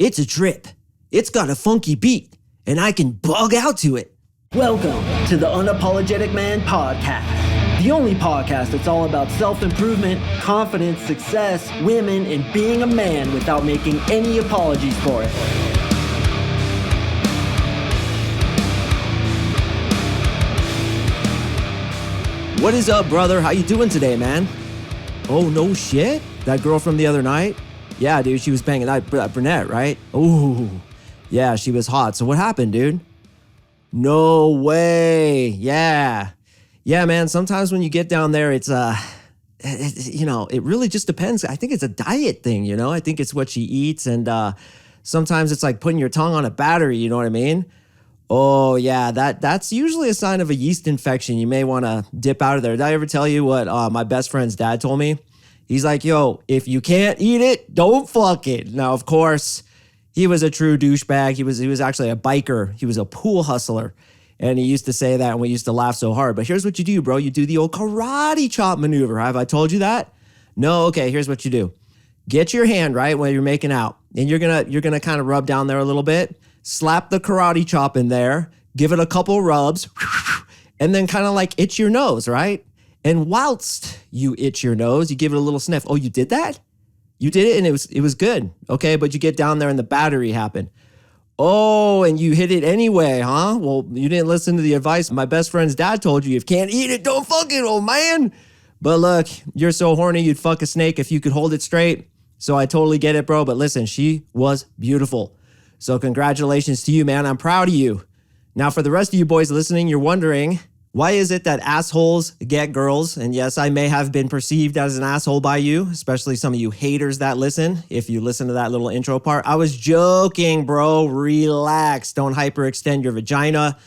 It's a trip. It's got a funky beat, and I can bug out to it. Welcome to the Unapologetic Man podcast, the only podcast that's all about self-improvement, confidence, success, women, and being a man without making any apologies for it. What is up, brother? How you doing today, man? Oh, no shit? That girl from the other night? Yeah, dude, she was banging that brunette, right? Ooh, yeah, she was hot. So what happened, dude? No way. Yeah, man, sometimes when you get down there, it really just depends. I think it's a diet thing, you know? I think it's what she eats, and sometimes it's like putting your tongue on a battery, you know what I mean? Oh, yeah, that's usually a sign of a yeast infection. You may want to dip out of there. Did I ever tell you what my best friend's dad told me? He's like, yo, if you can't eat it, don't fuck it. Now, of course, he was a true douchebag. He was actually a biker. He was a pool hustler. And he used to say that, and we used to laugh so hard. But here's what you do, bro. You do the old karate chop maneuver. Have I told you that? No? Okay, here's what you do. Get your hand, right, when you're making out. And you're gonna kind of rub down there a little bit. Slap the karate chop in there, give it a couple rubs, and then kind of like itch your nose, right? And whilst you itch your nose, you give it a little sniff. Oh, you did that? You did it and it was good. Okay, but you get down there and the battery happened. Oh, and you hit it anyway, huh? Well, you didn't listen to the advice my best friend's dad told you. If you can't eat it, don't fuck it, old man. But look, you're so horny you'd fuck a snake if you could hold it straight. So I totally get it, bro. But listen, she was beautiful. So congratulations to you, man. I'm proud of you. Now, for the rest of you boys listening, you're wondering, why is it that assholes get girls? And yes, I may have been perceived as an asshole by you, especially some of you haters that listen. If you listen to that little intro part, I was joking, bro. Relax. Don't hyperextend your vagina.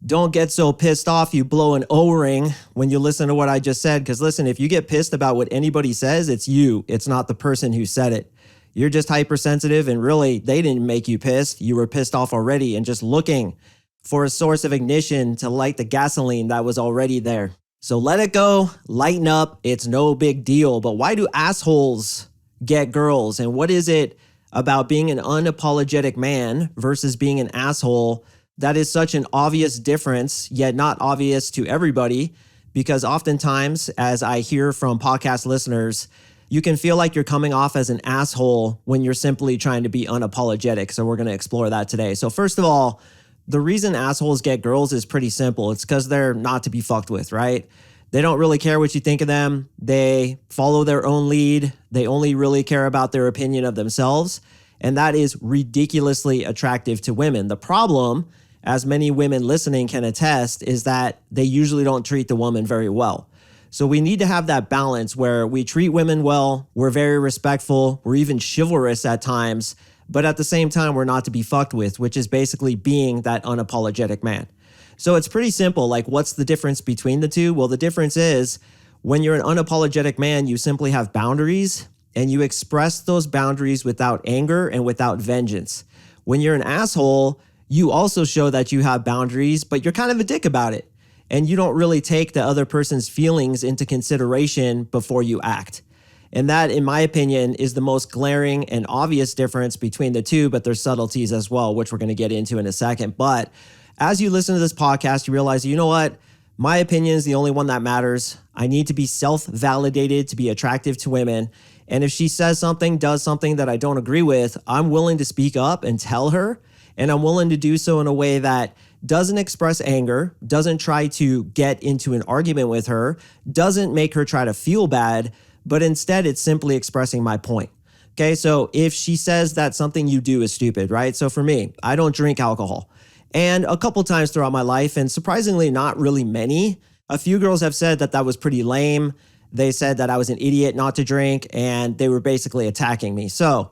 Don't get so pissed off you blow an O-ring when you listen to what I just said. Because listen, if you get pissed about what anybody says, it's you. It's not the person who said it. You're just hypersensitive, and really, they didn't make you pissed. You were pissed off already and just looking for a source of ignition to light the gasoline that was already there. So let it go, lighten up, it's no big deal. But why do assholes get girls? And what is it about being an unapologetic man versus being an asshole that is such an obvious difference, yet not obvious to everybody? Because oftentimes, as I hear from podcast listeners, you can feel like you're coming off as an asshole when you're simply trying to be unapologetic. So we're going to explore that today. So first of all, the reason assholes get girls is pretty simple. It's because they're not to be fucked with, right? They don't really care what you think of them. They follow their own lead. They only really care about their opinion of themselves. And that is ridiculously attractive to women. The problem, as many women listening can attest, is that they usually don't treat the woman very well. So we need to have that balance where we treat women well, we're very respectful, we're even chivalrous at times, but at the same time, we're not to be fucked with, which is basically being that unapologetic man. So it's pretty simple. Like, what's the difference between the two? Well, the difference is when you're an unapologetic man, you simply have boundaries and you express those boundaries without anger and without vengeance. When you're an asshole, you also show that you have boundaries, but you're kind of a dick about it. And you don't really take the other person's feelings into consideration before you act. And that, in my opinion, is the most glaring and obvious difference between the two, but there's subtleties as well, which we're going to get into in a second. But as you listen to this podcast, you realize, you know what? My opinion is the only one that matters. I need to be self-validated to be attractive to women. And if she says something, does something that I don't agree with, I'm willing to speak up and tell her. And I'm willing to do so in a way that doesn't express anger, doesn't try to get into an argument with her, doesn't make her try to feel bad, but instead it's simply expressing my point. Okay, so if she says that something you do is stupid, right? So for me, I don't drink alcohol. And a couple times throughout my life, and surprisingly not really many, a few girls have said that was pretty lame. They said that I was an idiot not to drink, and they were basically attacking me. So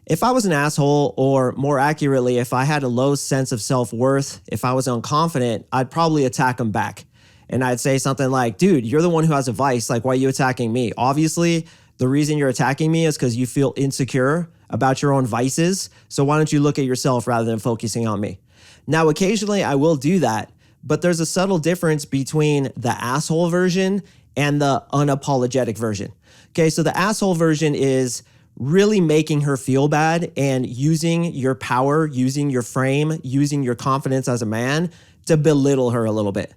if I was an asshole, or more accurately, if I had a low sense of self-worth, if I was unconfident, I'd probably attack them back. And I'd say something like, dude, you're the one who has a vice. Like, why are you attacking me? Obviously, the reason you're attacking me is because you feel insecure about your own vices. So why don't you look at yourself rather than focusing on me? Now, occasionally I will do that, but there's a subtle difference between the asshole version and the unapologetic version. Okay, so the asshole version is really making her feel bad and using your power, using your frame, using your confidence as a man to belittle her a little bit.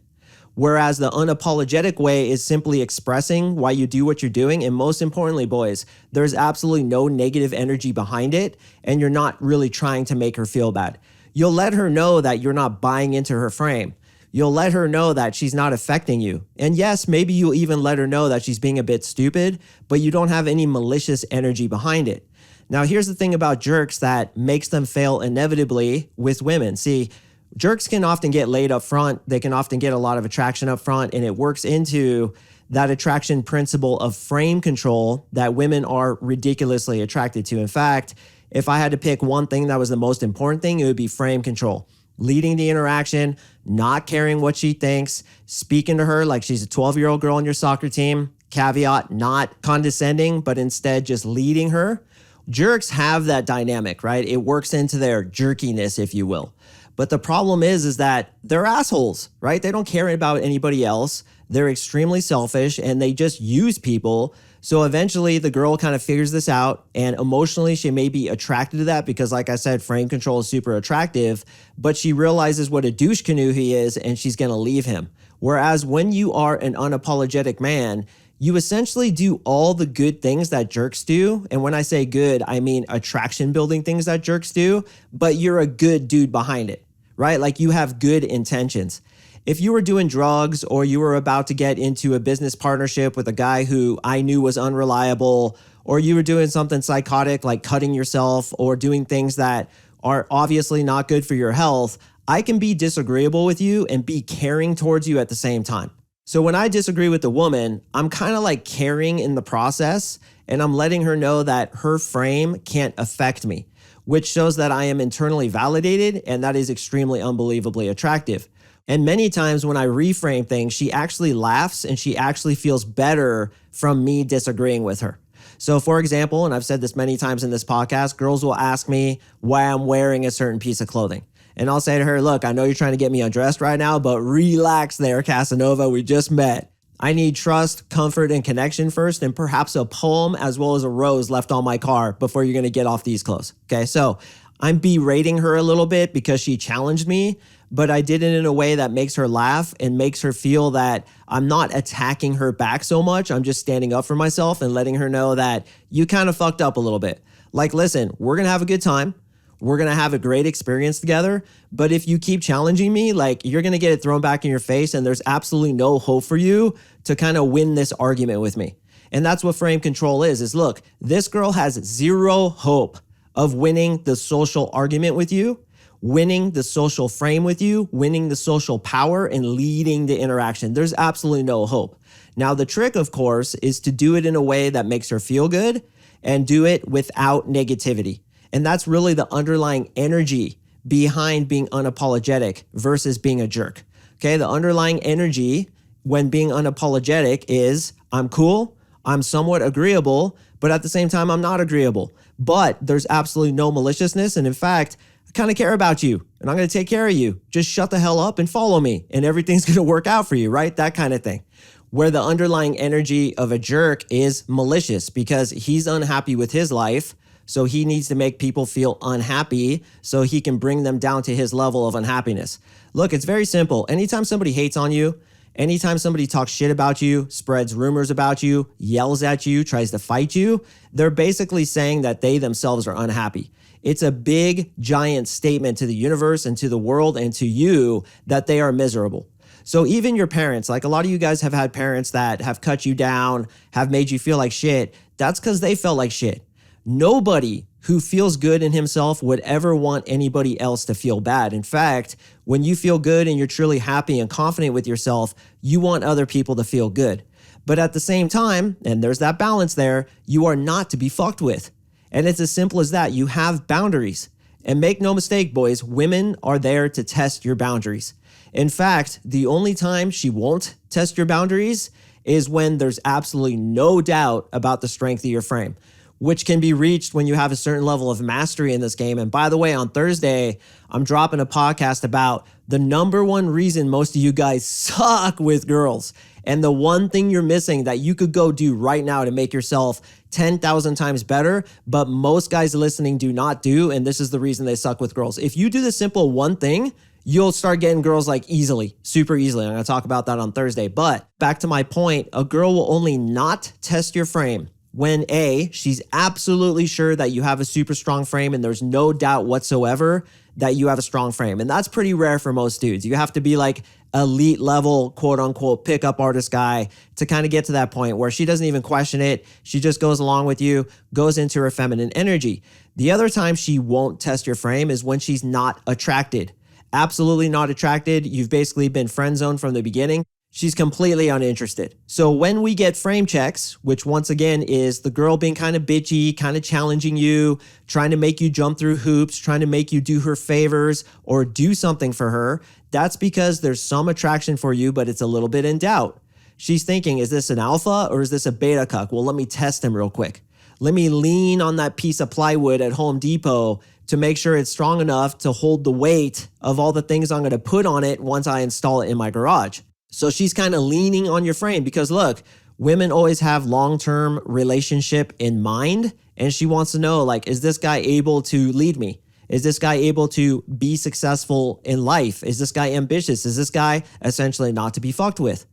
Whereas the unapologetic way is simply expressing why you do what you're doing. And most importantly, boys, there's absolutely no negative energy behind it. And you're not really trying to make her feel bad. You'll let her know that you're not buying into her frame. You'll let her know that she's not affecting you. And yes, maybe you'll even let her know that she's being a bit stupid, but you don't have any malicious energy behind it. Now, here's the thing about jerks that makes them fail inevitably with women. See, jerks can often get laid up front. They can often get a lot of attraction up front, and it works into that attraction principle of frame control that women are ridiculously attracted to. In fact, if I had to pick one thing that was the most important thing, it would be frame control. Leading the interaction, not caring what she thinks, speaking to her like she's a 12-year-old girl on your soccer team. Caveat, not condescending, but instead just leading her. Jerks have that dynamic, right? It works into their jerkiness, if you will. But the problem is that they're assholes, right? They don't care about anybody else. They're extremely selfish and they just use people. So eventually the girl kind of figures this out, and emotionally she may be attracted to that because, like I said, frame control is super attractive, but she realizes what a douche canoe he is and she's going to leave him. Whereas when you are an unapologetic man, you essentially do all the good things that jerks do. And when I say good, I mean attraction building things that jerks do, but you're a good dude behind it, right? Like you have good intentions. If you were doing drugs or you were about to get into a business partnership with a guy who I knew was unreliable, or you were doing something psychotic like cutting yourself or doing things that are obviously not good for your health, I can be disagreeable with you and be caring towards you at the same time. So when I disagree with the woman, I'm kind of like caring in the process, and I'm letting her know that her frame can't affect me, which shows that I am internally validated, and that is extremely unbelievably attractive. And many times when I reframe things, she actually laughs and she actually feels better from me disagreeing with her. So for example, and I've said this many times in this podcast, girls will ask me why I'm wearing a certain piece of clothing. And I'll say to her, look, I know you're trying to get me undressed right now, but relax there, Casanova, we just met. I need trust, comfort, and connection first, and perhaps a poem as well as a rose left on my car before you're gonna get off these clothes, okay? So I'm berating her a little bit because she challenged me, but I did it in a way that makes her laugh and makes her feel that I'm not attacking her back so much. I'm just standing up for myself and letting her know that you kind of fucked up a little bit. Like, listen, we're gonna have a good time. We're going to have a great experience together. But if you keep challenging me, like you're going to get it thrown back in your face, and there's absolutely no hope for you to kind of win this argument with me. And that's what frame control is look, this girl has zero hope of winning the social argument with you, winning the social frame with you, winning the social power, and leading the interaction. There's absolutely no hope. Now, the trick, of course, is to do it in a way that makes her feel good and do it without negativity. And that's really the underlying energy behind being unapologetic versus being a jerk. Okay, the underlying energy when being unapologetic is I'm cool, I'm somewhat agreeable, but at the same time, I'm not agreeable. But there's absolutely no maliciousness. And in fact, I kind of care about you and I'm going to take care of you. Just shut the hell up and follow me and everything's going to work out for you, right? That kind of thing. Where the underlying energy of a jerk is malicious because he's unhappy with his life. So he needs to make people feel unhappy so he can bring them down to his level of unhappiness. Look, it's very simple. Anytime somebody hates on you, anytime somebody talks shit about you, spreads rumors about you, yells at you, tries to fight you, they're basically saying that they themselves are unhappy. It's a big, giant statement to the universe and to the world and to you that they are miserable. So even your parents, like a lot of you guys have had parents that have cut you down, have made you feel like shit. That's because they felt like shit. Nobody who feels good in himself would ever want anybody else to feel bad. In fact, when you feel good and you're truly happy and confident with yourself, you want other people to feel good. But at the same time, and there's that balance there, you are not to be fucked with. And it's as simple as that. You have boundaries. And make no mistake, boys, women are there to test your boundaries. In fact, the only time she won't test your boundaries is when there's absolutely no doubt about the strength of your frame, which can be reached when you have a certain level of mastery in this game. And by the way, on Thursday, I'm dropping a podcast about the number one reason most of you guys suck with girls. And the one thing you're missing that you could go do right now to make yourself 10,000 times better, but most guys listening do not do, and this is the reason they suck with girls. If you do the simple one thing, you'll start getting girls like easily, super easily. I'm going to talk about that on Thursday. But back to my point, a girl will only not test your frame when A, she's absolutely sure that you have a super strong frame and there's no doubt whatsoever that you have a strong frame. And that's pretty rare for most dudes. You have to be like elite level, quote unquote, pickup artist guy to kind of get to that point where she doesn't even question it. She just goes along with you, goes into her feminine energy. The other time she won't test your frame is when she's not attracted. Absolutely not attracted. You've basically been friend zoned from the beginning. She's completely uninterested. So when we get frame checks, which once again is the girl being kind of bitchy, kind of challenging you, trying to make you jump through hoops, trying to make you do her favors or do something for her, that's because there's some attraction for you, but it's a little bit in doubt. She's thinking, is this an alpha or is this a beta cuck? Well, let me test him real quick. Let me lean on that piece of plywood at Home Depot to make sure it's strong enough to hold the weight of all the things I'm going to put on it once I install it in my garage. So she's kind of leaning on your frame because look, women always have long-term relationship in mind. And she wants to know, like, is this guy able to lead me? Is this guy able to be successful in life? Is this guy ambitious? Is this guy essentially not to be fucked with?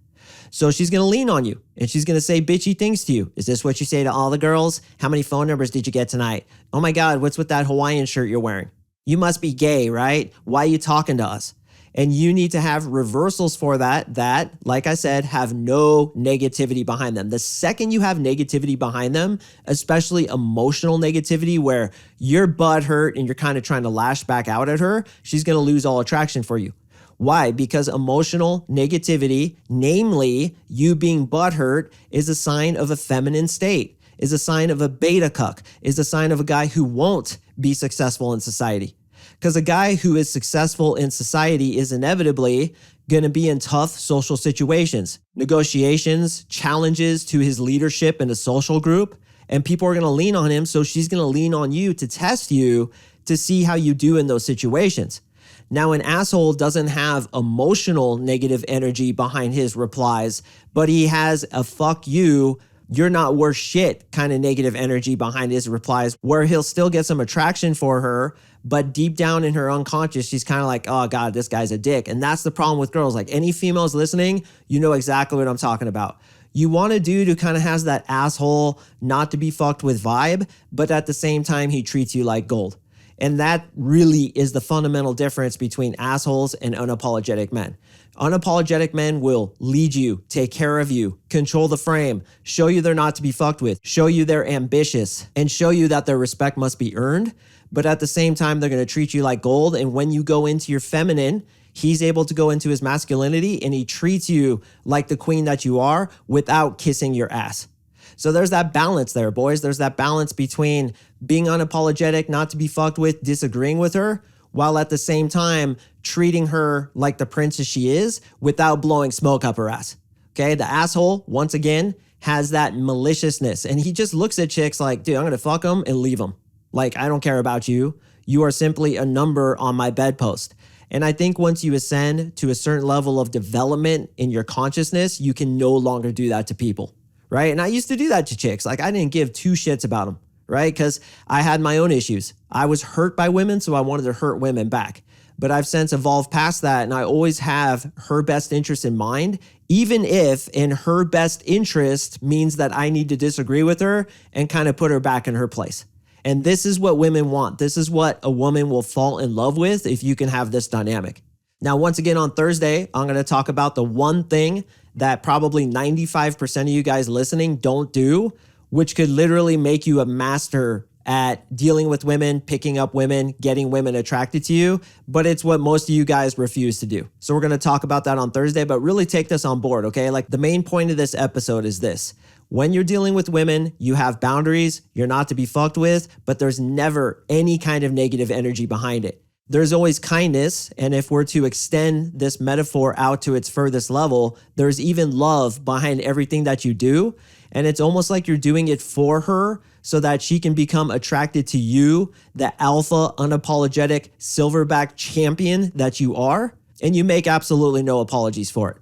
So she's going to lean on you and she's going to say bitchy things to you. Is this what you say to all the girls? How many phone numbers did you get tonight? Oh my God, what's with that Hawaiian shirt you're wearing? You must be gay, right? Why are you talking to us? And you need to have reversals for that, like I said, have no negativity behind them. The second you have negativity behind them, especially emotional negativity where you're butthurt and you're kind of trying to lash back out at her, she's going to lose all attraction for you. Why? Because emotional negativity, namely you being butthurt, is a sign of a feminine state, is a sign of a beta cuck, is a sign of a guy who won't be successful in society. Because a guy who is successful in society is inevitably going to be in tough social situations, negotiations, challenges to his leadership in a social group, and people are going to lean on him. So she's going to lean on you to test you to see how you do in those situations. Now, an asshole doesn't have emotional negative energy behind his replies, but he has a fuck you, you're not worth shit kind of negative energy behind his replies where he'll still get some attraction for her. But deep down in her unconscious, she's kind of like, oh God, this guy's a dick. And that's the problem with girls. Like any females listening, you know exactly what I'm talking about. You want a dude who kind of has that asshole, not to be fucked with vibe, but at the same time, he treats you like gold. And that really is the fundamental difference between assholes and unapologetic men. Unapologetic men will lead you, take care of you, control the frame, show you they're not to be fucked with, show you they're ambitious, and show you that their respect must be earned. But at the same time, they're going to treat you like gold. And when you go into your feminine, he's able to go into his masculinity and he treats you like the queen that you are without kissing your ass. So there's that balance there, boys. There's that balance between being unapologetic, not to be fucked with, disagreeing with her, while at the same time treating her like the princess she is without blowing smoke up her ass. Okay, the asshole, once again, has that maliciousness. And he just looks at chicks like, dude, I'm going to fuck them and leave them. Like, I don't care about you. You are simply a number on my bedpost. And I think once you ascend to a certain level of development in your consciousness, you can no longer do that to people, right? And I used to do that to chicks. Like, I didn't give two shits about them, right? Because I had my own issues. I was hurt by women, so I wanted to hurt women back. But I've since evolved past that, and I always have her best interest in mind, even if in her best interest means that I need to disagree with her and kind of put her back in her place. And this is what women want. This is what a woman will fall in love with if you can have this dynamic. Now, once again, on Thursday, I'm going to talk about the one thing that probably 95% of you guys listening don't do, which could literally make you a master at dealing with women, picking up women, getting women attracted to you, but it's what most of you guys refuse to do. So we're going to talk about that on Thursday, but really take this on board, okay? Like the main point of this episode is this. When you're dealing with women, you have boundaries, you're not to be fucked with, but there's never any kind of negative energy behind it. There's always kindness, and if we're to extend this metaphor out to its furthest level, there's even love behind everything that you do, and it's almost like you're doing it for her so that she can become attracted to you, the alpha, unapologetic, silverback champion that you are, and you make absolutely no apologies for it.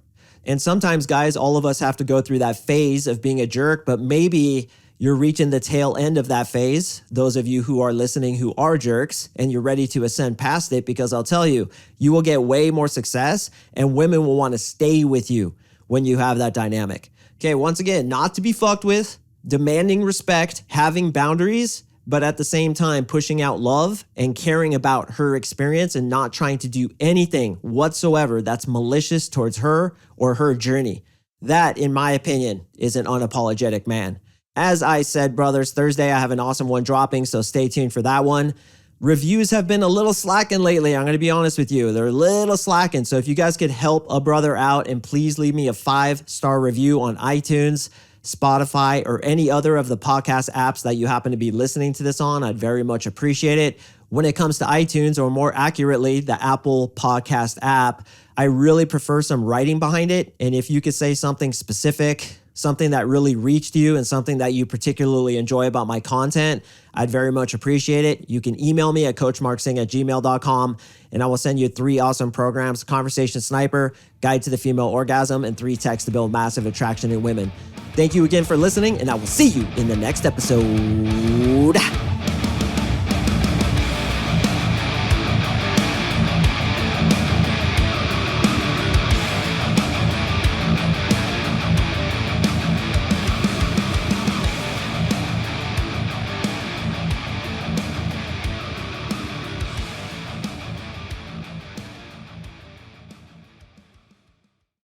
And sometimes, guys, all of us have to go through that phase of being a jerk, but maybe you're reaching the tail end of that phase, those of you who are listening who are jerks, and you're ready to ascend past it, because I'll tell you, you will get way more success and women will want to stay with you when you have that dynamic. Okay, once again, not to be fucked with, demanding respect, having boundaries, but at the same time pushing out love and caring about her experience and not trying to do anything whatsoever that's malicious towards her or her journey. That, in my opinion, is an unapologetic man. As I said, brothers, Thursday I have an awesome one dropping, so stay tuned for that one. Reviews have been a little slacking lately. I'm going to be honest with you. They're a little slacking. So if you guys could help a brother out and please leave me a 5-star review on iTunes, Spotify, or any other of the podcast apps that you happen to be listening to this on, I'd very much appreciate it. When it comes to iTunes, or more accurately, the Apple Podcast app, I really prefer some writing behind it. And if you could say something specific, something that really reached you and something that you particularly enjoy about my content, I'd very much appreciate it. You can email me at CoachMarkSing@gmail.com, and I will send you 3 awesome programs: Conversation Sniper, Guide to the Female Orgasm, and 3 texts to build massive attraction in women. Thank you again for listening, and I will see you in the next episode.